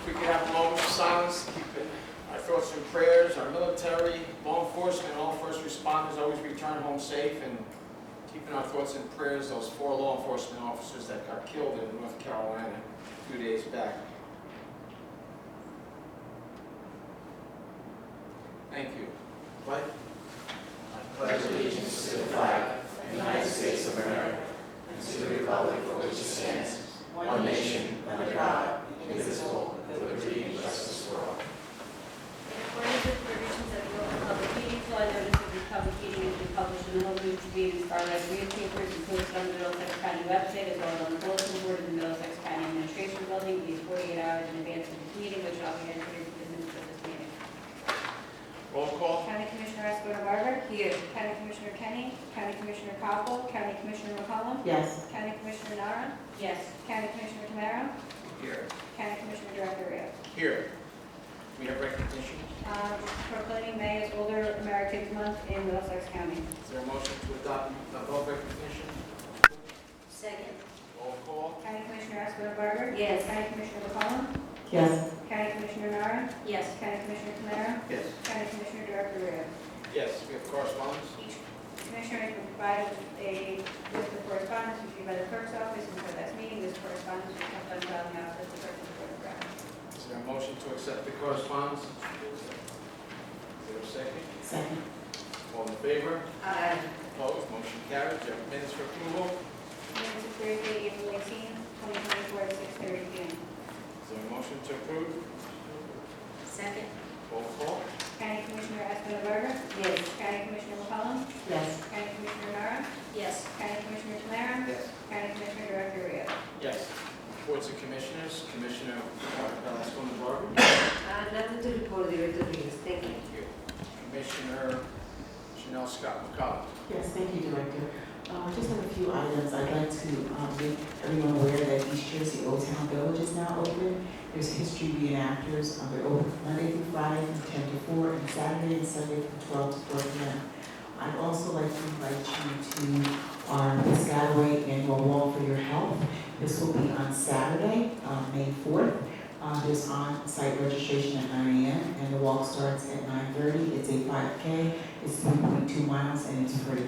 we could have a moment of silence, keep our thoughts and prayers, our military, law enforcement, all first responders always return home safe, and keeping our thoughts and prayers those 4 law enforcement officers that got killed in North Carolina a few days back. Thank you. What? I pledge allegiance to the flag of the United States of America and to the republic for which it stands, one nation, under God, indivisible, with liberty and justice for all. In accordance with the provisions of the Open Public Meetings Law, notice of this public meeting has been published in the Home News Tribune and Scarlet newspapers and posted on the Middlesex County website as well as on the bulletin board in the Middlesex County Administration Building these 48 hours in advance of this meeting, which shall be entered into the minutes of this meeting. Roll call. County Commissioner Escobar-Barber. Here. County Commissioner Kenny. County Commissioner Koppel. County Commissioner McCollum. Yes. County Commissioner Nara. Yes. County Commissioner Tamara. Here. County Commissioner Director Rio. Here. We have recognition. Proclaiming May as Older Americans Month in Middlesex County. Is there a motion to adopt above recognition? Second. Roll call. County Commissioner Escobar-Barber. Yes. County Commissioner McCollum. Yes. County Commissioner Nara. Yes. County Commissioner Tamara. Yes. County Commissioner Director Rio. Yes, we have correspondence. Each commissioner has been provided with a list of correspondence reviewed by the clerk's office and for this meeting. This correspondence was kept on file in the office of the clerk of the board of records. Is there a motion to accept the correspondence? Is there a second? Second. All in favor? Aye. Opposed? Motion carries. Do you have minutes for approval? Minutes of Thursday, April 18, 2024 at 6:30 p.m. Is there a motion to approve? Second. Roll call. County Commissioner Escobar-Barber. Yes. County Commissioner McCollum. Yes. County Commissioner Nara. Yes. County Commissioner Tamara. Yes. County Commissioner Director Rio. Yes. Reports of commissioners. Commissioner Escobar-Barber. Nothing to report, Director Rios. Thank you. Thank you. Commissioner Chanel Scott McCollum. Yes, thank you, Director. I just have a few items. I'd like to make everyone aware that East Jersey Old Town Village is now open. There's history reenactors. They're open Monday through Friday from 10 to 4 and Saturday and Sunday from 12 to 4 p.m. I'd also like to invite you to our Piscataway annual Walk for Your Health. This will be on Saturday, May 4th. There's on-site registration at 9 a.m. and the walk starts at 9:30. It's a 5K. It's 3.2 miles and it's free.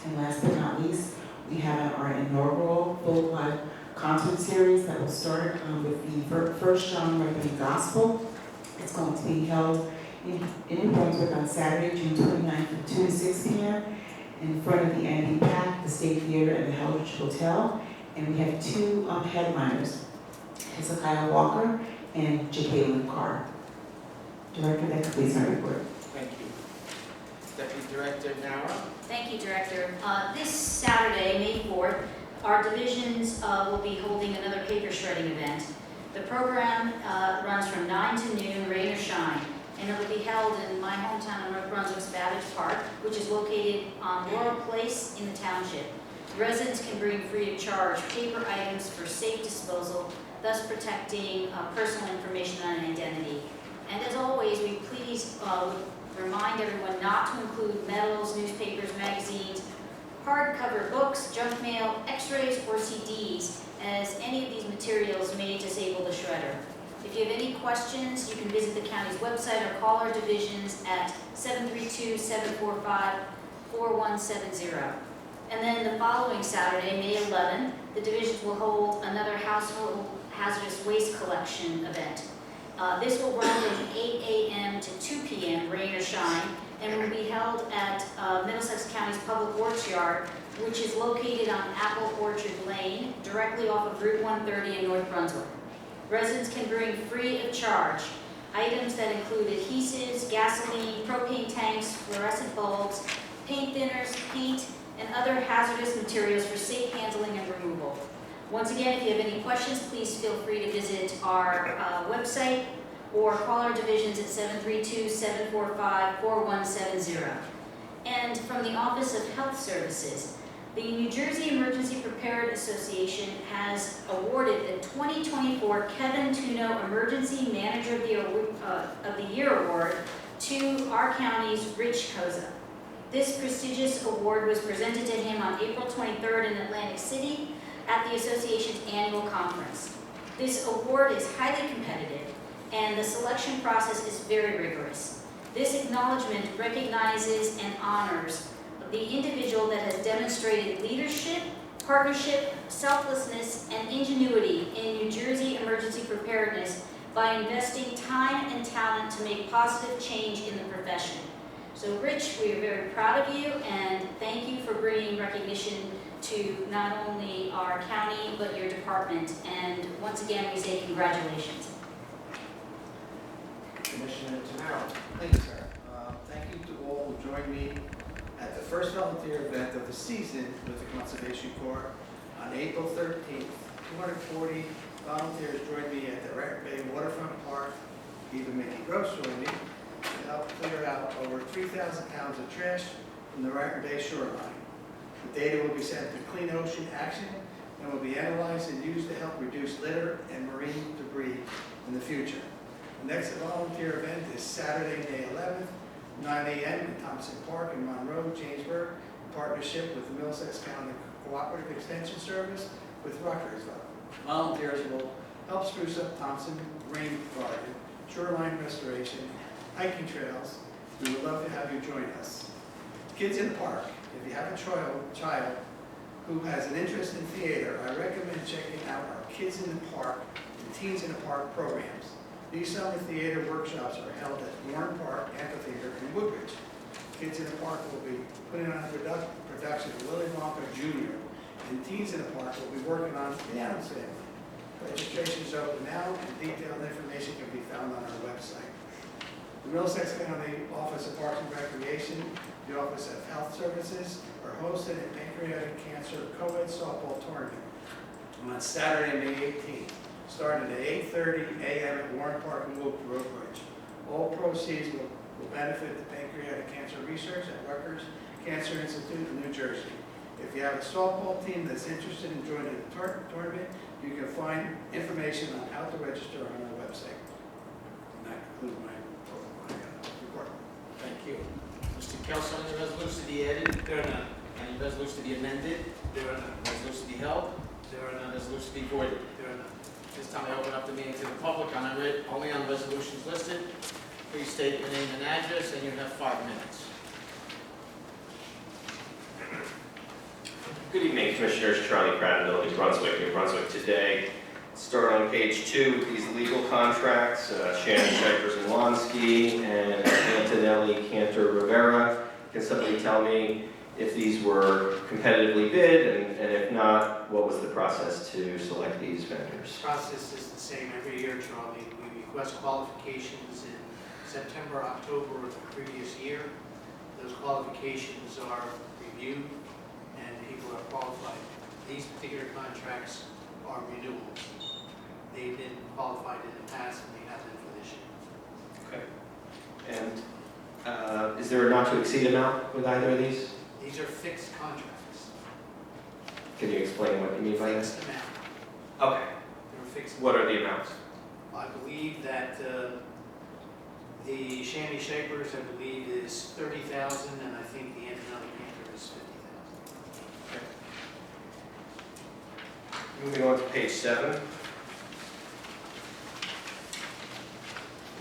And last but not least, we have our inaugural full live concert series that will start with the First John Ripping Gospel. It's going to be held in Brunswick on Saturday, June 29th from 2 to 6 p.m. in front of the Andy Pack, the State Theater, and the Heldridge Hotel. And we have 2 headliners, Hezekiah Walker and Jacqueline Carr. Director, that completes my report. Thank you. Deputy Director Nara. Thank you, Director. This Saturday, May 4th, our divisions will be holding another paper shredding event. The program runs from 9 to noon, rain or shine, and it will be held in my hometown of North Brunswick's Babbage Park, which is located on Laurel Place in the township. Residents can bring free of charge paper items for safe disposal, thus protecting personal information and identity. And as always, we please remind everyone not to include medals, newspapers, magazines, hardcover books, junk mail, x-rays, or CDs, as any of these materials may disable the shredder. If you have any questions, you can visit the county's website or call our divisions at 732-745-4170. And then the following Saturday, May 11th, the divisions will hold another household hazardous waste collection event. This will run from 8 a.m. to 2 p.m., rain or shine, and will be held at Middlesex County's Public Works Yard, which is located on Apple Orchard Lane, directly off of Route 130 in North Brunswick. Residents can bring free of charge items that include adhesives, gasoline, propane tanks, fluorescent bulbs, paint thinners, paint, and other hazardous materials for safe handling and removal. Once again, if you have any questions, please feel free to visit our website or call our divisions at 732-745-4170. And from the Office of Health Services, the New Jersey Emergency Preparedness Association has awarded the 2024 Kevin Tuno Emergency Manager of the Year Award to our county's Rich Koza. This prestigious award was presented to him on April 23rd in Atlantic City at the association's annual conference. This award is highly competitive and the selection process is very rigorous. This acknowledgement recognizes and honors the individual that has demonstrated leadership, partnership, selflessness, and ingenuity in New Jersey emergency preparedness by investing time and talent to make positive change in the profession. So Rich, we are very proud of you and thank you for bringing recognition to not only our county, but your department. And once again, we say congratulations. Commissioner Tamaro. Thank you, sir. Thank you to all who joined me at the first volunteer event of the season with the Conservation Corps on April 13th. 240 volunteers joined me at the Raritan Bay Waterfront Park. Even Mickey Gross joined me to help clear out over 3,000 pounds of trash from the Raritan Bay shoreline. The data will be sent to Clean Ocean Action and will be analyzed and used to help reduce litter and marine debris in the future. The next volunteer event is Saturday, May 11th, 9 a.m. in Thompson Park in Monroe, Jamesburg, in partnership with the Middlesex County Cooperative Extension Service with Rutgersville. Volunteers will help spruce up Thompson Rain Garden, shoreline restoration, hiking trails. We would love to have you join us. Kids in the Park. If you have a child who has an interest in theater, I recommend checking out our Kids in the Park and Teens in the Park programs. These summer theater workshops are held at Warren Park Amphitheater in Woodbridge. Kids in the Park will be putting on a production of Willy Wonka Jr. and Teens in the Park will be working on The Addams Family. Registration is open now and detailed information can be found on our website. The Middlesex County Office of Parks and Recreation, the Office of Health Services are hosting a pancreatic cancer co-ed softball tournament on Saturday, May 18th. Starting at 8:30 a.m. at Warren Park in Woodbridge. All proceeds will benefit the pancreatic cancer research at Rutgers Cancer Institute in New Jersey. If you have a softball team that's interested in joining the tournament, you can find information on how to register on our website. And that concludes my report. Thank you. Mr. Kelso, any resolutions to be added? There are none. Any resolutions to be amended? There are none. Resolutions to be held? There are none. Resolutions to be voided? There are none. This time I open up the meeting to the public only on resolutions listed. Please state your name and address, and you have 5 minutes. Good evening, Commissioners. Charlie Pratt, New Brunswick, New Brunswick today. Start on page 2 with these legal contracts. Shannon Shipers and Lonsky and Antonelli Cantor Rivera. You can simply tell me if these were competitively bid, and if not, what was the process to select these vendors? The process is the same every year, Charlie. We request qualifications in September, October of the previous year. Those qualifications are reviewed and people are qualified. These particular contracts are renewals. They've been qualified in the past and they have been for this year. Okay. And is there a not to exceed amount with either of these? These are fixed contracts. Can you explain what you mean by Fixed this? amount. Okay. They're fixed. What are the amounts? I believe that the Shandy Shapers, I believe, is $30,000, and I think the Antonelli Cantor is $50,000. Moving on to page 7.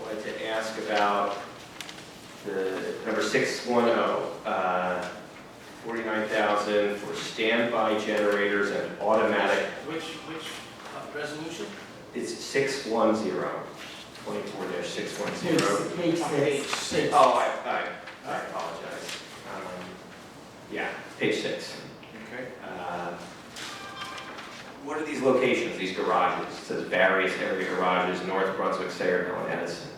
Wanted to ask about the number 610, 49,000 for standby generators and automatic. Which resolution? It's 610, 24-610. Page On page 6. 6. Oh, I apologize. Yeah, page 6. Okay. What are these locations, these garages? It says various area garages, North Brunswick, Sayreville, and Edison.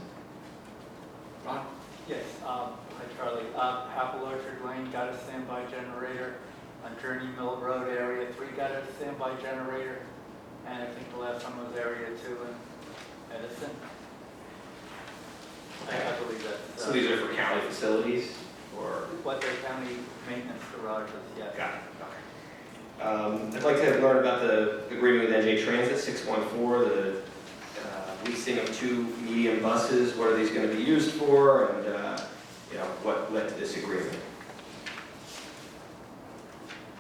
Ron? Yes, hi Charlie. Apple Orchard Lane got a standby generator. On Journey Mill Road area, 3 got a standby generator. And I think the last one was area 2 in Edison. I believe that's. So these are for county facilities, or? What their county maintenance garages, yes. Got it, okay. I'd like to learn about the agreement with NJ Transit 614, the leasing of 2 medium buses. What are these going to be used for, and what led to this agreement?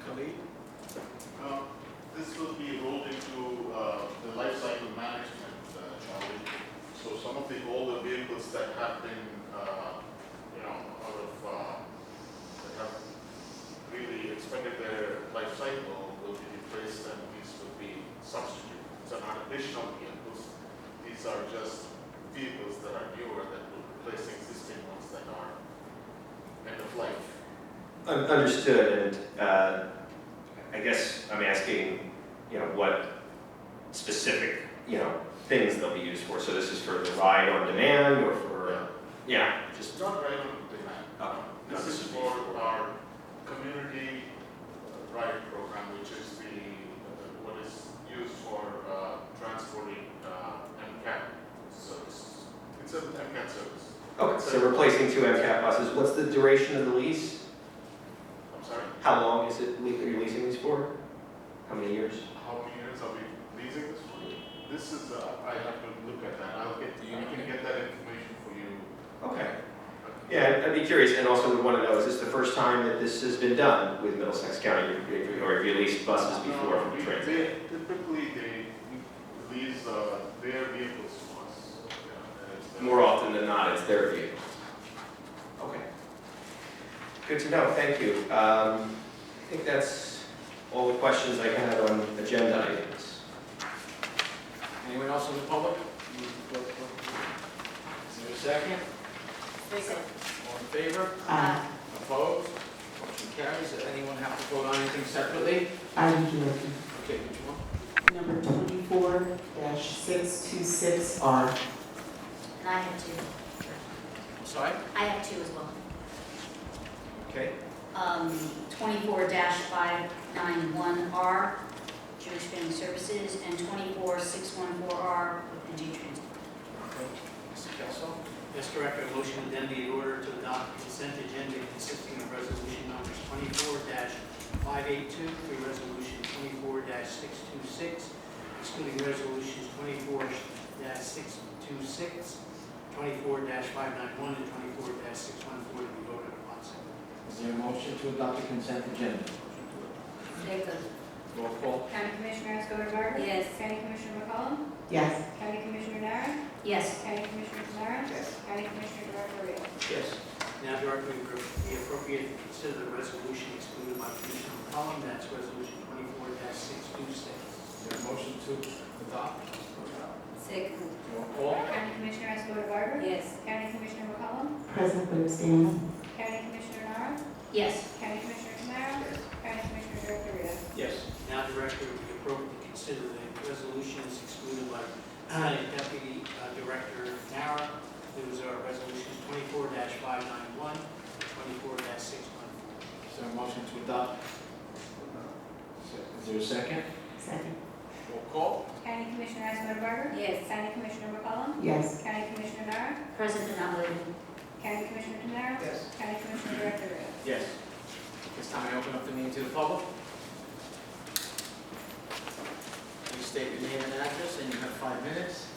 Khalid? This will be rolled into the life cycle management, Charlie. So some of the vehicles that have been, that have really expended their life cycle will be replaced, and these will be substitutes. These are not additional vehicles. These are just vehicles that are newer that will replace existing ones that are end of life. Understood, and I guess I'm asking, what specific, things they'll be used for. So this is for the ride on demand or for, just, It's not right on demand. oh, This is for our community ride program, which is what is used for transporting MCAT services. It's an MCAT service. Okay, so replacing 2 MCAT buses. What's the duration of the lease? I'm sorry? How long is it, are you leasing these for? How many years? How many years are we leasing this for? This is, I have to look at that. I can get that information for you. Okay. Yeah, I'd be curious, and also would want to know, is this the first time that this has been done with Middlesex County, or have you leased buses before from transit? Typically, they lease their vehicles to us. And it's More often than not, it's their vehicle. Okay. Good to know, thank you. I think that's all the questions I had on agenda items. Anyone else in the public? Is there a second? All in favor? Aye. Opposed? Motion carries. Does anyone have to vote on anything separately? I do, Director. Okay, which one? Number 24-626R. And I have 2. I'm sorry? I have 2 as well. Okay. 24-591R, Jewish Family Services, and 24-614R with NG Transit. Okay. Mr. Kelso? Yes, Director, a motion to amend the order to adopt the consent agenda consisting of resolution numbers 24-582 through resolution 24-626, excluding resolutions 24-626, 24-591, and 24-614 to be voted upon separately. Is there a motion to adopt the consent agenda? Second. Roll call. County Commissioner Escobar Garza? Yes. County Commissioner McCollum? Yes. County Commissioner Nara? Yes. County Commissioner Tamara? Yes. County Commissioner Director Rio? Yes. Now, Director, it would be appropriate to consider the resolution excluded by Commissioner McCollum, that's resolution 24-626. Is there a motion to adopt? Second. Roll call. County Commissioner Escobar Garza? Yes. County Commissioner McCollum? Present but abstaining. County Commissioner Nara? Yes. County Commissioner Tamara? County Commissioner Director Rio? Yes. Now, Director, it would be appropriate to consider the resolutions excluded by Deputy Director Nara. Those are resolutions 24-591 and 24-614. Is there a motion to adopt? Is there a second? Second. Roll call. County Commissioner Escobar Garza? Yes. County Commissioner McCollum? Yes. County Commissioner Nara? Present but not voted. County Commissioner Tamara? Yes. County Commissioner Director Rio? Yes. This time I open up the meeting to the public. Please state your name and address, and you have 5 minutes.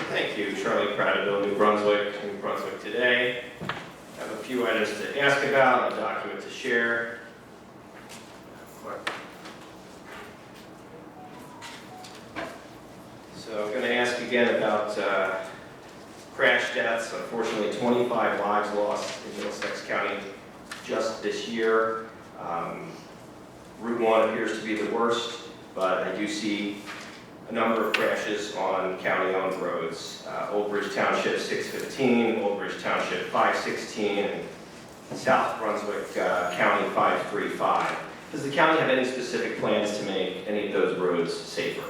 Thank you, Charlie Prattville, New Brunswick today. I have a few items to ask about, a document to share. So I'm going to ask again about crash deaths. Unfortunately, 25 lives lost in Middlesex County just this year. Route 1 appears to be the worst, but I do see a number of crashes on county-owned roads. Old Bridge Township 615, Old Bridge Township 516, and South Brunswick County 535. Does the county have any specific plans to make any of those roads safer?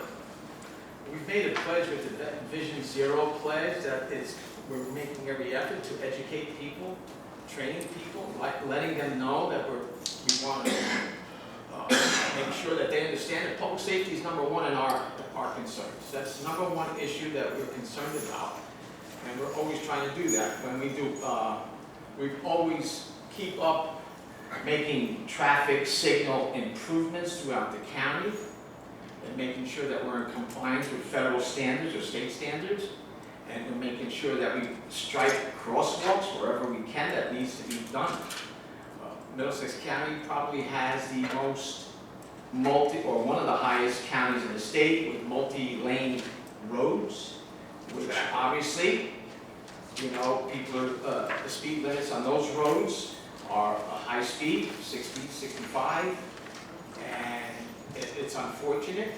We've made a pledge with the Vision Zero pledge that we're making every effort to educate people, training people, letting them know that we want to make sure that they understand that public safety is number one in our concerns. That's number one issue that we're concerned about, and we're always trying to do that. When we do, we always keep up making traffic signal improvements throughout the county, and making sure that we're in compliance with federal standards or state standards, and we're making sure that we strike crosswalks wherever we can that needs to be done. Middlesex County probably has the most one of the highest county counties in the state with multi-lane roads, which obviously, you know, people are, the speed limits on those roads are a high speed, 60, 65, and it's unfortunate,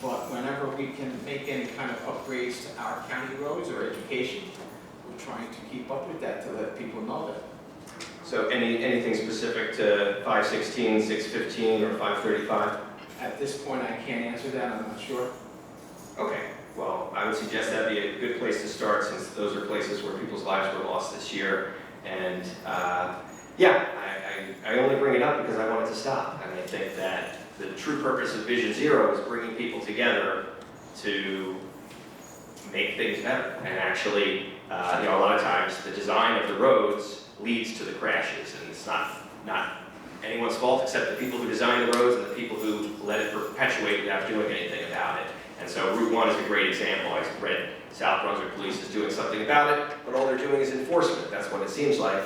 but whenever we can make any kind of upgrades to our county roads or education, we're trying to keep up with that to let people know that. So anything specific to 516, 615, or 535? At this point, I can't answer that, I'm not sure. Okay, well, I would suggest that'd be a good place to start, since those are places where people's lives were lost this year. And yeah, I only bring it up because I want it to stop. I mean, I think that the true purpose of Vision Zero is bringing people together to make things better. And actually, you know, a lot of times the design of the roads leads to the crashes, and it's not anyone's fault except the people who designed the roads and the people who let it perpetuate without doing anything about it. And so Route 1 is a great example. I read South Brunswick Police is doing something about it, but all they're doing is enforcement. That's what it seems like.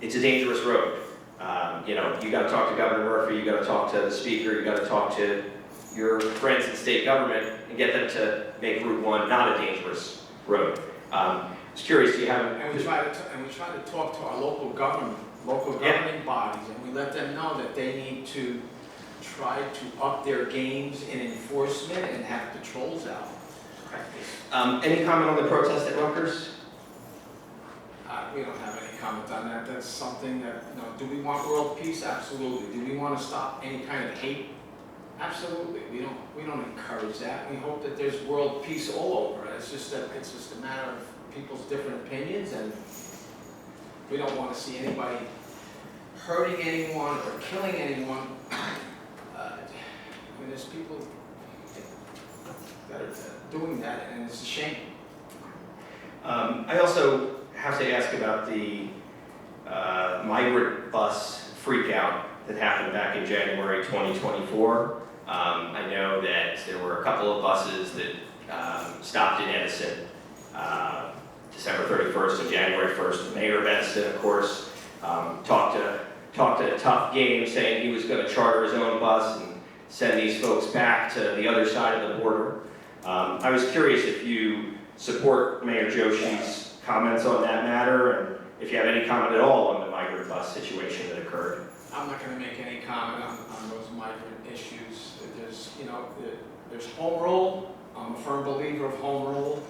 It's a dangerous road. You know, you got to talk to Governor Murphy, you got to talk to the Speaker, you got to talk to your friends in state government and get them to make Route 1 not a dangerous road. I was curious, do you have? And we try to talk to our local governing bodies, and we let them know that they need to try to up their games in enforcement and have patrols out. Any comment on the protest at Rutgers? We don't have any comment on that. That's something that, you know, do we want world peace? Absolutely. Do we want to stop any kind of hate? Absolutely. We don't encourage that. We hope that there's world peace all over. It's just a matter of people's different opinions, and we don't want to see anybody hurting anyone or killing anyone. I mean, there's people that are doing that, and it's a shame. I also have to ask about the migrant bus freakout that happened back in January 2024. I know that there were a couple of buses that stopped in Edison December 31st and January 1st. The mayor of Edison, of course, talked a tough game, saying he was going to charter his own bus and send these folks back to the other side of the border. I was curious if you support Mayor Joshi's comments on that matter, and if you have any comment at all on the migrant bus situation that occurred. I'm not going to make any comment on those migrant issues. There's home rule. I'm a firm believer of home rule,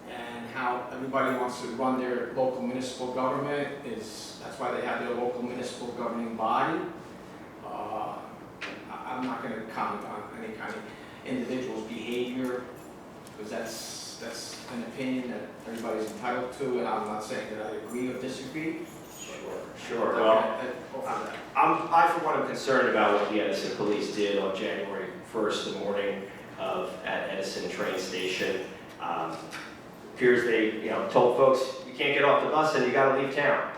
and how everybody wants to run their local municipal government that's why they have their local municipal governing body. I'm not going to comment on any kind of individual's behavior, because that's an opinion that everybody's entitled to, and I'm not saying that I agree or disagree. Sure. Well, I for one am concerned about what the Edison police did on January 1st, the morning at Edison train station. Appears they, told folks you can't get off the bus and you got to leave town.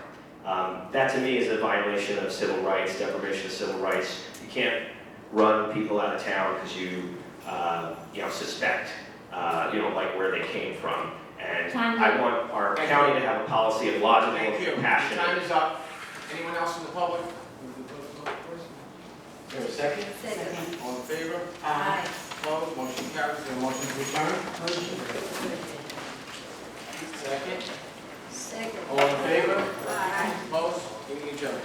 That to me is a violation of civil rights, deprivation of civil rights. You can't run people out of town because you suspect you don't like where they came from. And I want our county to have a policy of logical compassion. Time is up. Anyone else in the public? Is there a second? Second. All in favor? Aye. Opposed? Motion carries. Is there a motion to adjourn? Second. Second. All in favor? Aye. Opposed? Meeting adjourned.